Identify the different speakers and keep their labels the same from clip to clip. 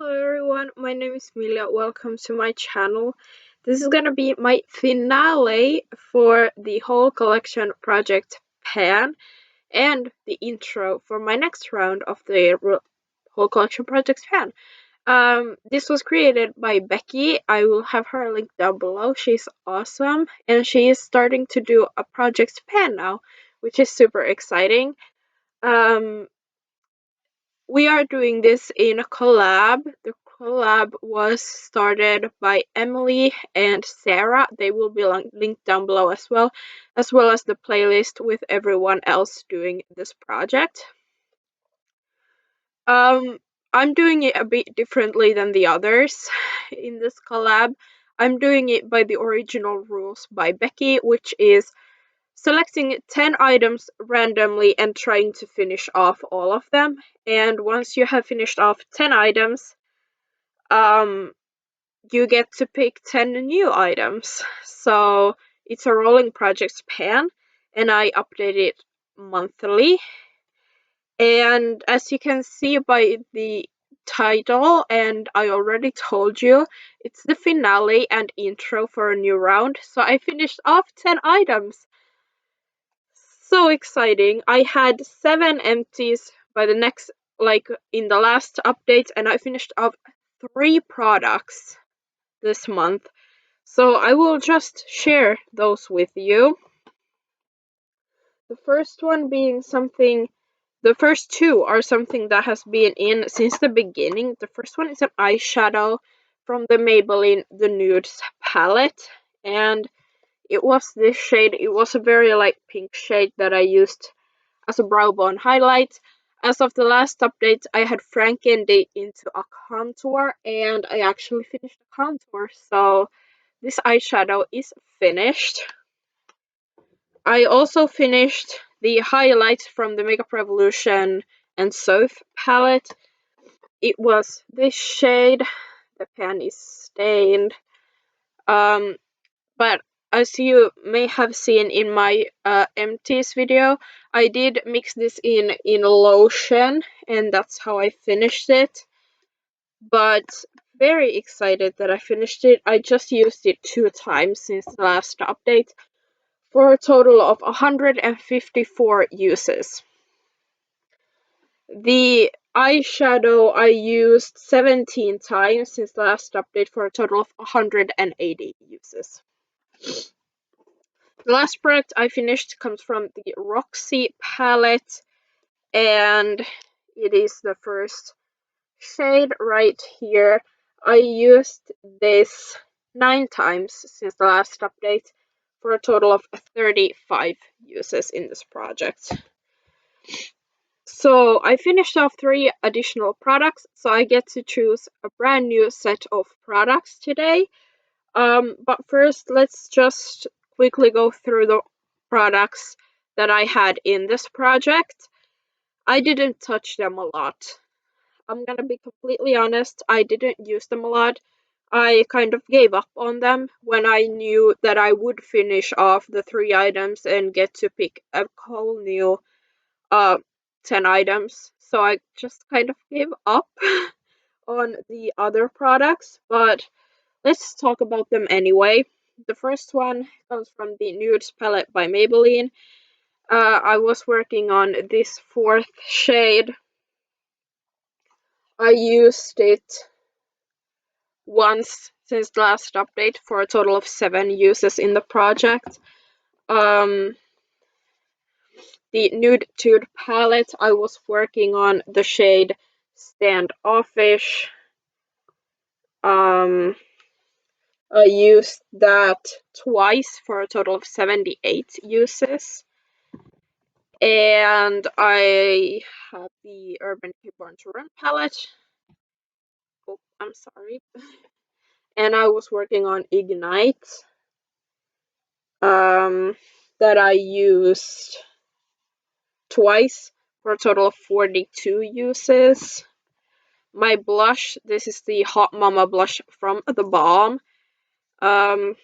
Speaker 1: Hello everyone, my name is Milia. Welcome to my channel. This is gonna be my finale for the whole collection project Pan and the intro for my next round of the whole collection project Pan. This was created by Becky. I will have her link down below. She's awesome and she is starting to do a project Pan now, which is super exciting. We are doing this in a collab. The collab was started by Emily and Sarah. They will be linked down below as well as the playlist with everyone else doing this project. I'm doing it a bit differently than the others in this collab. I'm doing it by the original rules by Becky, which is selecting 10 items randomly and trying to finish off all of them. And once you have finished off 10 items, you get to pick 10 new items. So it's a rolling project Pan, and I update it monthly. And as you can see by the title, and I already told you, it's the finale and intro for a new round. So I finished off 10 items. So exciting. I had 7 empties by the next, in the last update, and I finished up 3 products this month. So I will just share those with you. The first one being something, the first 2 are something that has been in since the beginning. The first one is an eyeshadow from the Maybelline the Nudes Palette, and it was this shade. It was a very light pink shade that I used as a brow bone highlight. As of the last update, I had frankened it into a contour, and I actually finished the contour, so this eyeshadow is finished. I also finished the highlight from the Makeup Revolution and Soph palette. It was this shade. The pan is stained. But as you may have seen in my empties video, I did mix this in lotion, and that's how I finished it. But very excited that I finished it. I just used it 2 times since the last update for a total of 154 uses. The eyeshadow I used 17 times since the last update for a total of 180 uses. The last product I finished comes from the Roxy palette, and it is the first shade right here. I used this 9 times since the last update for a total of 35 uses in this project. So I finished off 3 additional products, so I get to choose a brand new set of products today. But first, let's just quickly go through the products that I had in this project. I didn't touch them a lot. I'm gonna be completely honest, I didn't use them a lot. I kind of gave up on them when I knew that I would finish off the 3 items and get to pick a whole new 10 items. So I just kind of gave up on the other products, but let's talk about them anyway. The first one comes from the Nudes Palette by Maybelline. I was working on this 4th shade. I used it once since the last update for a total of 7 uses in the project. The Nude Tude palette, I was working on the shade Standoffish. I used that twice for a total of 78 uses. And I have the Urban Decay Born to Run palette. Oh, I'm sorry. And I was working on Ignite. That I used twice for a total of 42 uses. My blush, this is the Hot Mama blush from The Balm. I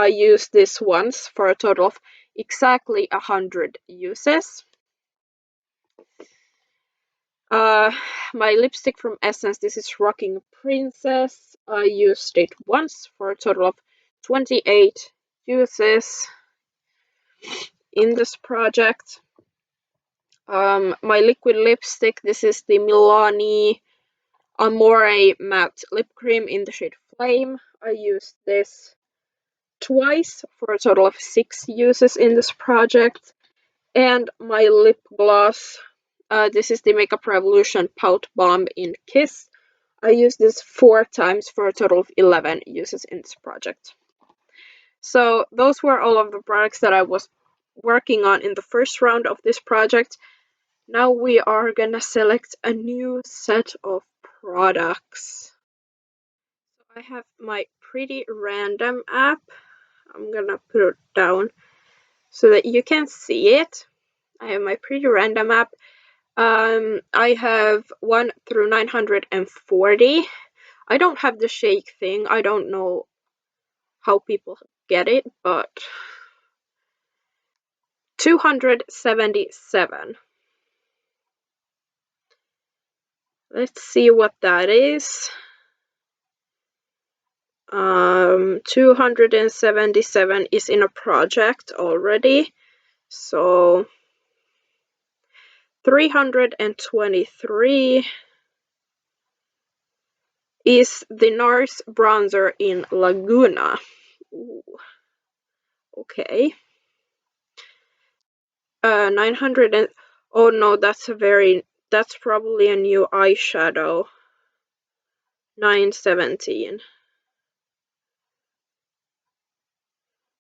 Speaker 1: used this once for a total of exactly 100 uses. My lipstick from Essence, this is Rocking Princess. I used it once for a total of 28 uses in this project. My liquid lipstick, this is the Milani Amore Matte Lip Cream in the shade Flame. I used this twice for a total of 6 uses in this project. And my lip gloss, this is the Makeup Revolution Pout Bomb in Kiss. I used this 4 times for a total of 11 uses in this project. So those were all of the products that I was working on in the first round of this project. Now we are gonna select a new set of products. So I have my Pretty Random app. I'm gonna put it down so that you can see it. I have my Pretty Random app. I have 1 through 940. I don't have the shake thing. I don't know how people get it, but 277. Let's see what that is. 277 is in a project already. So 323 is the Nars bronzer in Laguna. Ooh. Okay. 900 and oh no, that's probably a new eyeshadow. 917.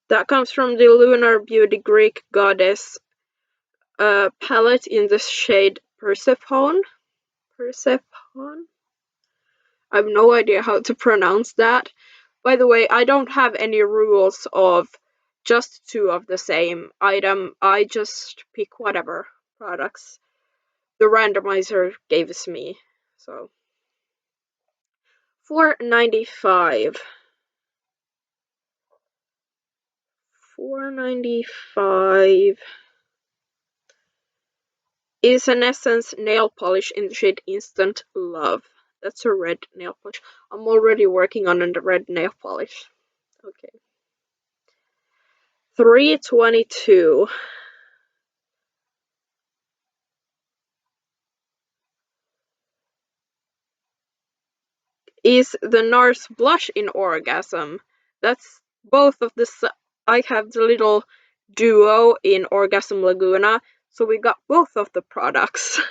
Speaker 1: That comes from the Lunar Beauty Greek Goddess palette in the shade Persephone. Persephone? I have no idea how to pronounce that. By the way, I don't have any rules of just 2 of the same item. I just pick whatever products the randomizer gives me. So $4.95. $4.95 is an Essence nail polish in the shade Instant Love. That's a red nail polish. I'm already working on a red nail polish. Okay. $3.22. Is the Nars blush in Orgasm. That's both of the. I have the little duo in Orgasm Laguna, so we got both of the products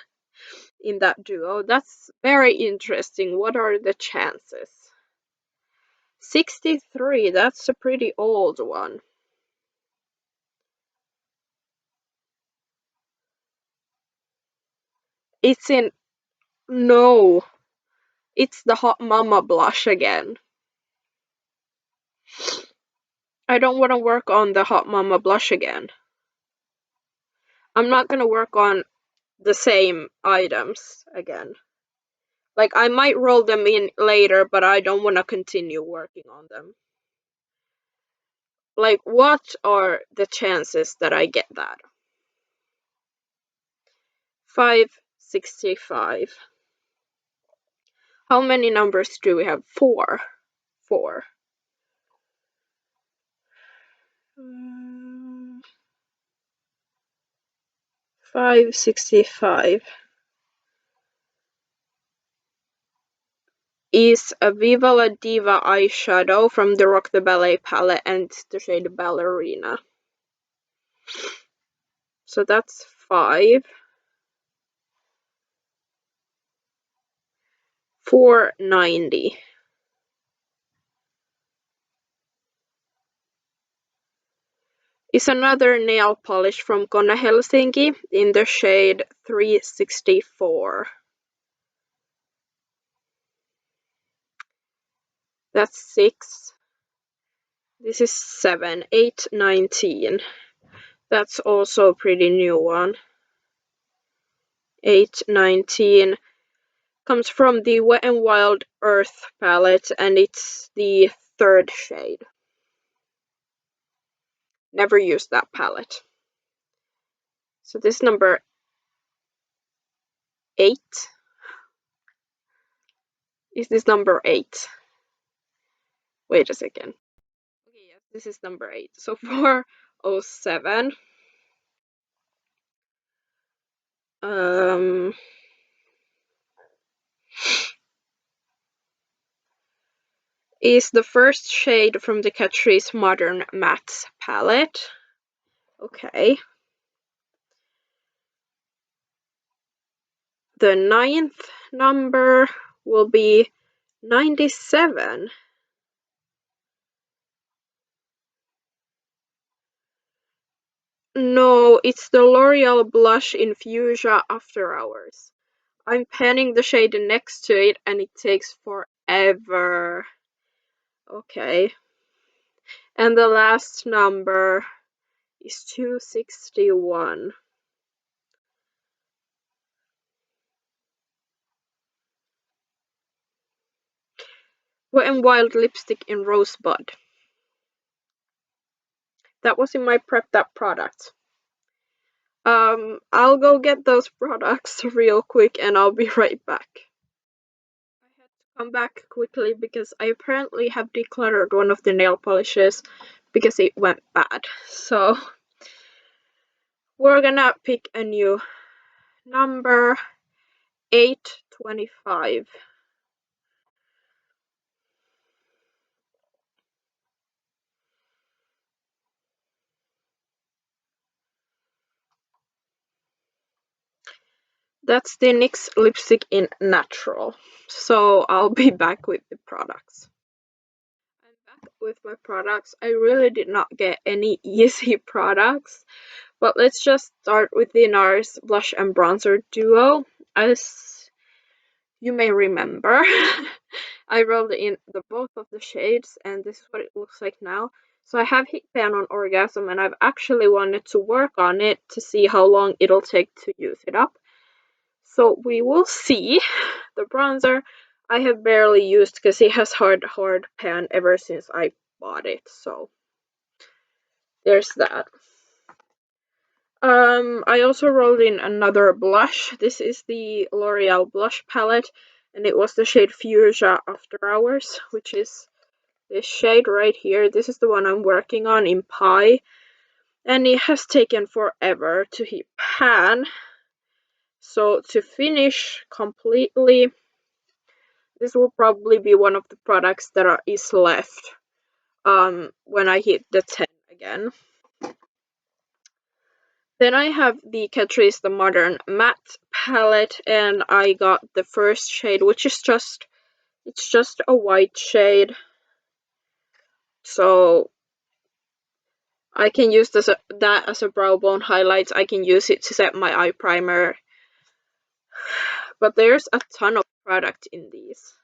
Speaker 1: in that duo. That's very interesting. What are the chances? 63, that's a pretty old one. It's in. No, it's the Hot Mama blush again. I don't want to work on the Hot Mama blush again. I'm not gonna work on the same items again. Like, I might roll them in later, but I don't want to continue working on them. Like, what are the chances that I get that? 565. How many numbers do we have? 4. 4. 565 is a Viva La Diva eyeshadow from the Rock the Ballet palette and the shade Ballerina. So that's 5. 490. Is another nail polish from Kona Helsinki in the shade 364. That's 6. This is 7. 819. That's also a pretty new one. 819 comes from the Wet n Wild Earth palette, and it's the 3rd shade. Never used that palette. So this number 8 Is this number 8? Wait a second. Okay, yes, this is number 8. So 407. Is the first shade from the Catrice Modern Matte Palette. Okay. The 9th number will be 97. No, it's the L'Oreal Blush in Fuchsia After Hours. I'm panning the shade next to it and it takes forever. Okay. And the last number is 261. Wet n Wild Lipstick in Rosebud. That was in my prepped up products. I'll go get those products real quick and I'll be right back. I had to come back quickly because I apparently have decluttered one of the nail polishes because it went bad. So we're gonna pick a new number, 825. That's the NYX lipstick in Natural. So I'll be back with the products. I'm back with my products. I really did not get any easy products, but let's just start with the Nars blush and bronzer duo. As you may remember, I rolled in both of the shades and this is what it looks like now. So I have Heat Pan on Orgasm and I've actually wanted to work on it to see how long it'll take to use it up. So we will see. The bronzer I have barely used because it has hard pan ever since I bought it. So there's that. I also rolled in another blush. This is the L'Oreal blush palette and it was the shade Fuchsia After Hours, which is this shade right here. This is the one I'm working on in Pie. And it has taken forever to heat pan. So to finish completely, this will probably be one of the products that is left when I hit the 10 again. Then I have the Catrice the Modern Matte Palette and I got the first shade, which is just a white shade. So I can use that as a brow bone highlights. I can use it to set my eye primer. But there's a ton of product in these.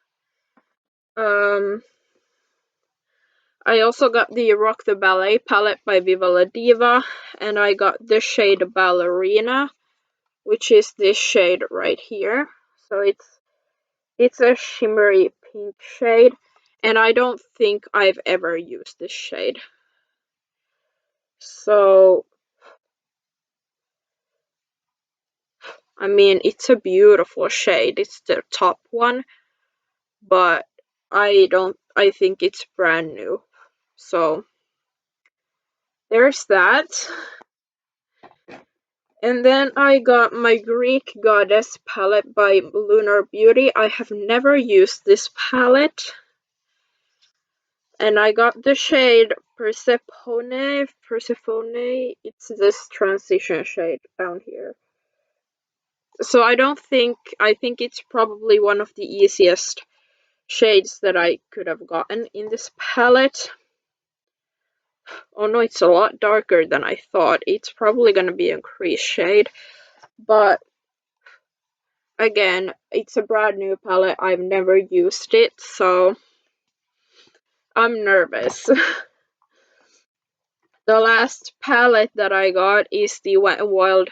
Speaker 1: I also got the Rock the Ballet palette by Viva La Diva, and I got the shade Ballerina, which is this shade right here. So it's a shimmery pink shade, and I don't think I've ever used this shade. So, I mean, it's a beautiful shade. It's the top one, but I think it's brand new. So, there's that. And then I got my Greek Goddess palette by Lunar Beauty. I have never used this palette. And I got the shade Persephone. It's this transition shade down here. So I think it's probably one of the easiest shades that I could have gotten in this palette. Oh no, it's a lot darker than I thought. It's probably gonna be a crease shade. But again, it's a brand new palette. I've never used it, so I'm nervous. The last palette that I got is the Wet n Wild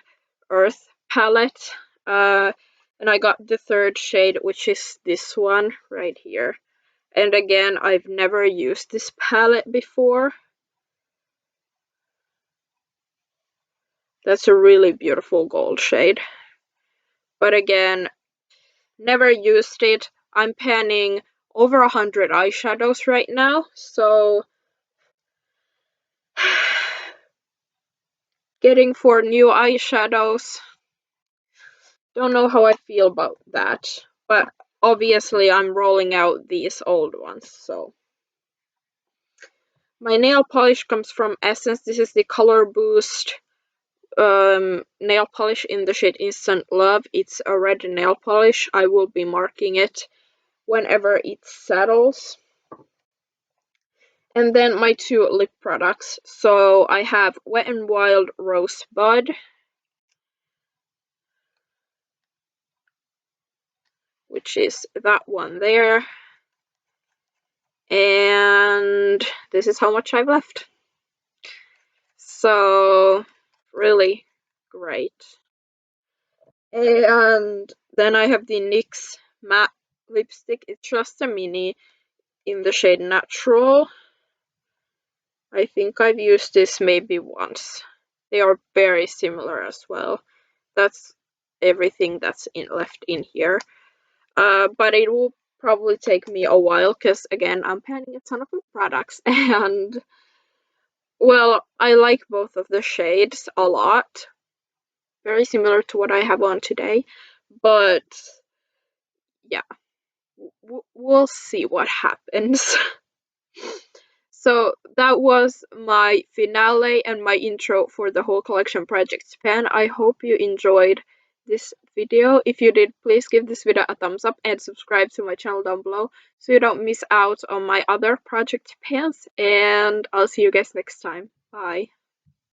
Speaker 1: Earth palette. And I got the third shade, which is this one right here. And again, I've never used this palette before. That's a really beautiful gold shade. But again, never used it. I'm panning over 100 eyeshadows right now, so getting 4 new eyeshadows. Don't know how I feel about that, but obviously I'm rolling out these old ones, so. My nail polish comes from Essence. This is the Color Boost nail polish in the shade Instant Love. It's a red nail polish. I will be marking it whenever it settles. And then my 2 lip products. So I have Wet n Wild Rosebud, which is that one there. And this is how much I've left. So, really great. And then I have the NYX Matte Lipstick. It's just a mini in the shade Natural. I think I've used this maybe once. They are very similar as well. That's everything that's left in here. But it will probably take me a while because, again, I'm panning a ton of products. And, well, I like both of the shades a lot. Very similar to what I have on today. But, yeah. We'll see what happens. So that was my finale and my intro for the whole collection project pan. I hope you enjoyed this video. If you did, please give this video a thumbs up and subscribe to my channel down below so you don't miss out on my other project pans. And I'll see you guys next time. Bye.